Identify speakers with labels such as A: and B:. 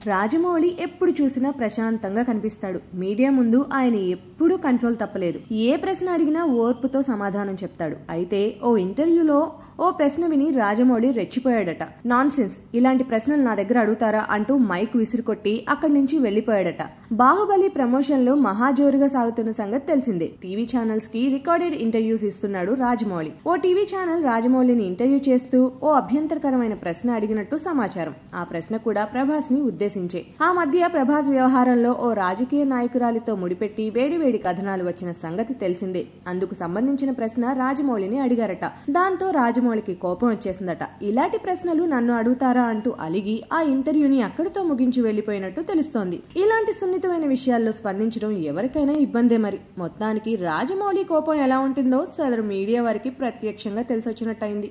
A: రాజమౌళి ఎప్పుడు చూసినా ప్రశాంతంగా కనిపిస్తాడు. మీడియా ముందు ఆయన ఎప్పుడూ కంట్రోల్ తప్పలేదు. ఏ ప్రశ్న అడిగినా ఓర్పుతో సమాధానం చెప్తాడు. అయితే ఓ ఇంటర్వ్యూలో ఓ ప్రశ్న విని రాజమౌళి రెచ్చిపోయాడట. నాన్సెన్స్, ఇలాంటి ప్రశ్నలు నా దగ్గర అడుగుతారా అంటూ మైక్ విసిరికొట్టి అక్కడి నుంచి వెళ్లిపోయాడట. బాహుబలి ప్రమోషన్ లో మహాజోరుగా సాగుతున్న సంగతి తెలిసిందే. టీవీ ఛానల్స్ కి రికార్డెడ్ ఇంటర్వ్యూస్ ఇస్తున్నాడు రాజమౌళి. ఓ టీవీ ఛానల్ రాజమౌళిని ఇంటర్వ్యూ చేస్తూ ఓ అభ్యంతరకరమైన ప్రశ్న అడిగినట్టు సమాచారం. ఆ ప్రశ్న కూడా ప్రభాస్ ని ఉద్దేశించే. ఆ మధ్య ప్రభాస్ వ్యవహారంలో ఓ రాజకీయ నాయకురాలితో ముడిపెట్టి వేడివేడి కథనాలు వచ్చిన సంగతి తెలిసిందే. అందుకు సంబంధించిన ప్రశ్న రాజమౌళిని అడిగారట. దాంతో రాజమౌళికి కోపం వచ్చేసిందట. ఇలాంటి ప్రశ్నలు నన్ను అడుగుతారా అంటూ అలిగి ఆ ఇంటర్వ్యూని అక్కడితో ముగించి వెళ్లిపోయినట్టు తెలుస్తోంది. ఇలాంటి సున్నితమైన విషయాల్లో స్పందించడం ఎవరికైనా ఇబ్బందే మరి. మొత్తానికి రాజమౌళి కోపం ఎలా ఉంటుందో సదరు మీడియా వారికి ప్రత్యక్షంగా తెలిసొచ్చినట్టయింది.